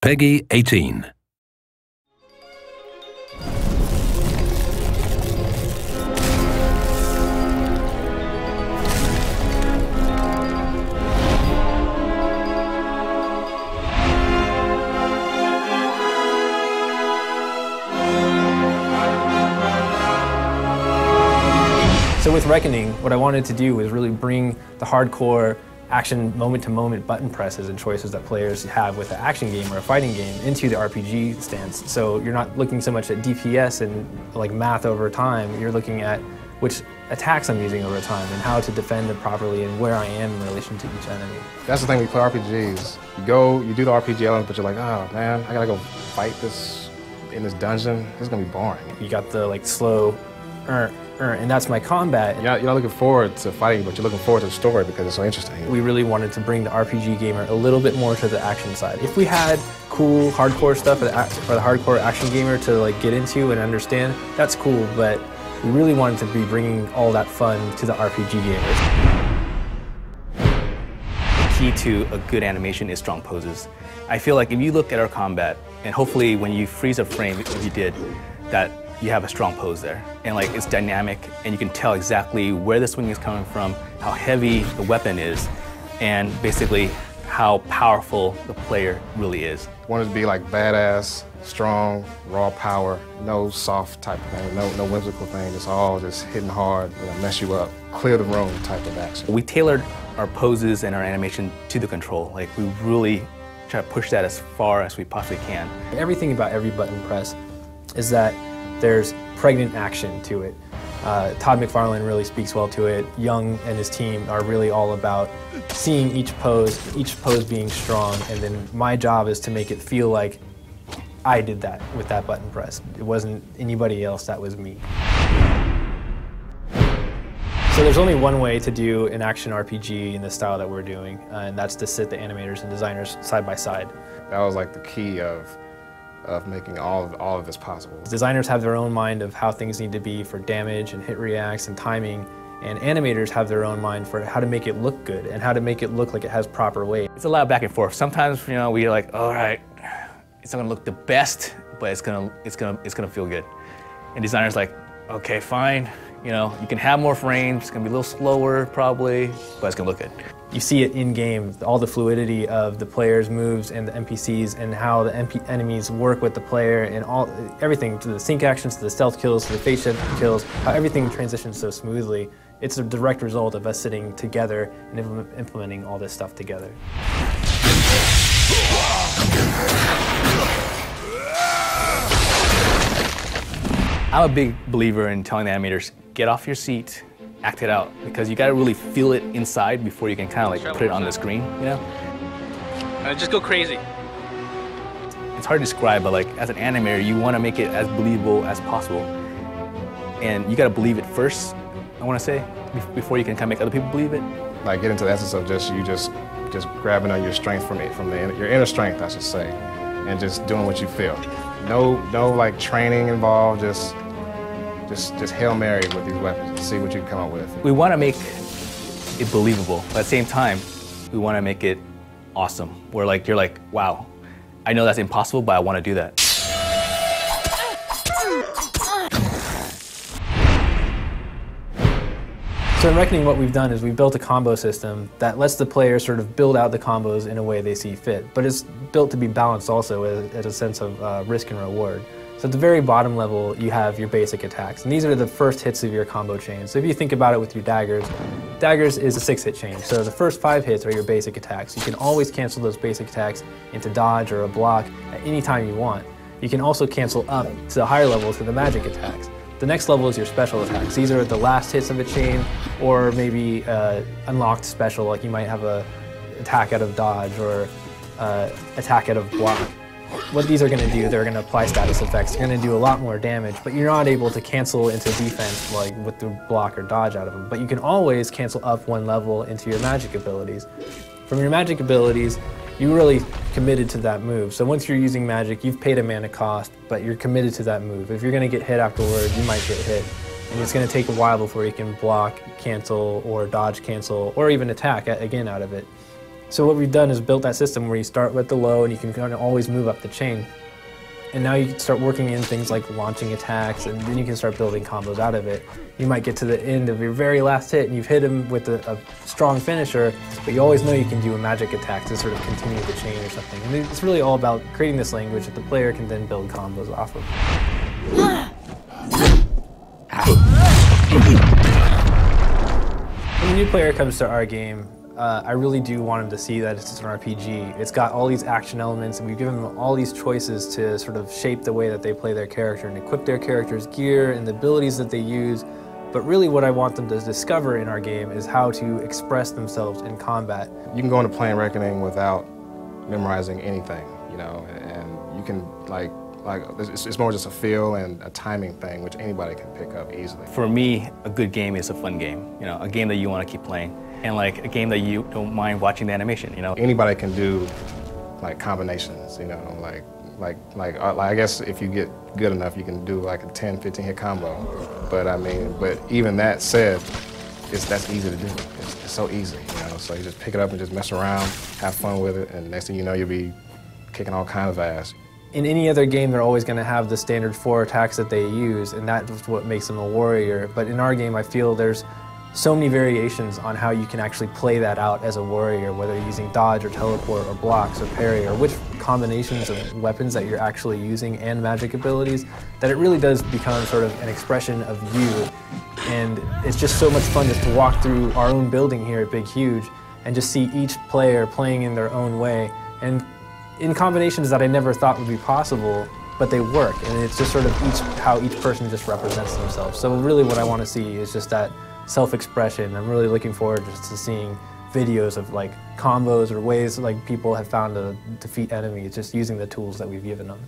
Peggy 18. So with Reckoning, what I wanted to do was really bring the hardcore action moment-to-moment button presses and choices that players have with an action game or a fighting game into the RPG stance. So you're not looking so much at DPS and like math over time, you're looking at which attacks I'm using over time and how to defend them properly and where I am in relation to each enemy. That's the thing when you play RPGs. You do the RPG element, but you're like, oh man, I gotta go fight this in this dungeon. This is gonna be boring. You got the like slow, and that's my combat. You're not looking forward to fighting, but you're looking forward to the story because it's so interesting. We really wanted to bring the RPG gamer a little bit more to the action side. If we had cool hardcore stuff for the hardcore action gamer to like get into and understand, that's cool, but we really wanted to be bringing all that fun to the RPG gamers. The key to a good animation is strong poses. I feel like if you look at our combat, and hopefully when you freeze a frame, if you did, that you have a strong pose there. And like it's dynamic and you can tell exactly where the swing is coming from, how heavy the weapon is, and basically how powerful the player really is. Wanted to be like badass, strong, raw power, no soft type of thing, no whimsical thing. It's all just hitting hard, mess you up, clear the room type of action. We tailored our poses and our animation to the control. Like we really try to push that as far as we possibly can. Everything about every button press is that there's pregnant action to it. Todd McFarlane really speaks well to it. Young and his team are really all about seeing each pose being strong, and then my job is to make it feel like I did that with that button press. It wasn't anybody else, that was me. So there's only one way to do an action RPG in the style that we're doing, and that's to sit the animators and designers side by side. That was like the key of making all of this possible. Designers have their own mind of how things need to be for damage and hit reacts and timing, and animators have their own mind for how to make it look good and how to make it look like it has proper weight. It's a lot of back and forth. Sometimes, we're like, all right, it's not gonna look the best, but it's gonna feel good. And designers like, okay, fine, you can have more frames, it's gonna be a little slower probably, but it's gonna look good. You see it in-game, all the fluidity of the player's moves and the NPCs and how the enemies work with the player and everything, to the sync actions, to the stealth kills, to the face shift kills, how everything transitions so smoothly. It's a direct result of us sitting together and implementing all this stuff together. I'm a big believer in telling the animators, get off your seat, act it out, because you gotta really feel it inside before you can kind of like put it on the screen, Just go crazy. It's hard to describe, but like as an animator, you want to make it as believable as possible. And you gotta believe it first, I want to say, before you can kind of make other people believe it. Like get into the essence of just grabbing on your strength your inner strength, I should say, and just doing what you feel. No like training involved, just Hail Mary with these weapons and see what you can come up with. We want to make it believable, but at the same time, we want to make it awesome. Where like you're like, wow, I know that's impossible, but I want to do that. So in Reckoning, what we've done is we've built a combo system that lets the player sort of build out the combos in a way they see fit, but it's built to be balanced also as a sense of risk and reward. So at the very bottom level, you have your basic attacks, and these are the first hits of your combo chain. So if you think about it with your daggers is a 6-hit chain. So the first 5 hits are your basic attacks. You can always cancel those basic attacks into dodge or a block at any time you want. You can also cancel up to the higher level to the magic attacks. The next level is your special attacks. These are the last hits of a chain, or maybe unlocked special, like you might have a attack out of dodge or attack out of block. What these are going to do, they're going to apply status effects. They're going to do a lot more damage, but you're not able to cancel into defense like with the block or dodge out of them. But you can always cancel up 1 level into your magic abilities. From your magic abilities, you're really committed to that move. So once you're using magic, you've paid a mana cost, but you're committed to that move. If you're going to get hit afterward, you might get hit. And it's going to take a while before you can block, cancel, or dodge cancel, or even attack again out of it. So what we've done is built that system where you start with the low and you can kind of always move up the chain. And now you can start working in things like launching attacks, and then you can start building combos out of it. You might get to the end of your very last hit and you've hit him with a strong finisher, but you always know you can do a magic attack to sort of continue the chain or something. And it's really all about creating this language that the player can then build combos off of. When a new player comes to our game, I really do want them to see that it's an RPG. It's got all these action elements, and we've given them all these choices to sort of shape the way that they play their character and equip their character's gear and the abilities that they use. But really what I want them to discover in our game is how to express themselves in combat. You can go into Plane Reckoning without memorizing anything, you know, and you can it's more just a feel and a timing thing, which anybody can pick up easily. For me, a good game is a fun game, you know, a game that you want to keep playing, and like a game that you don't mind watching the animation, you know. Anybody can do like combinations, you know, I guess if you get good enough, you can do like a 10, 15 hit combo. But I mean, but even that said, that's easy to do. It's so easy, you know. So you just pick it up and just mess around, have fun with it, and next thing you know, you'll be kicking all kinds of ass. In any other game, they're always going to have the standard 4 attacks that they use, and that's what makes them a warrior. But in our game, I feel there's so many variations on how you can actually play that out as a warrior, whether you're using dodge or teleport or blocks or parry, or which combinations of weapons that you're actually using and magic abilities, that it really does become sort of an expression of you. And it's just so much fun just to walk through our own building here at Big Huge and just see each player playing in their own way, and in combinations that I never thought would be possible, but they work, and it's just sort of how each person just represents themselves. So really what I want to see is just that self-expression. I'm really looking forward just to seeing videos of like combos or ways like people have found to defeat enemies just using the tools that we've given them.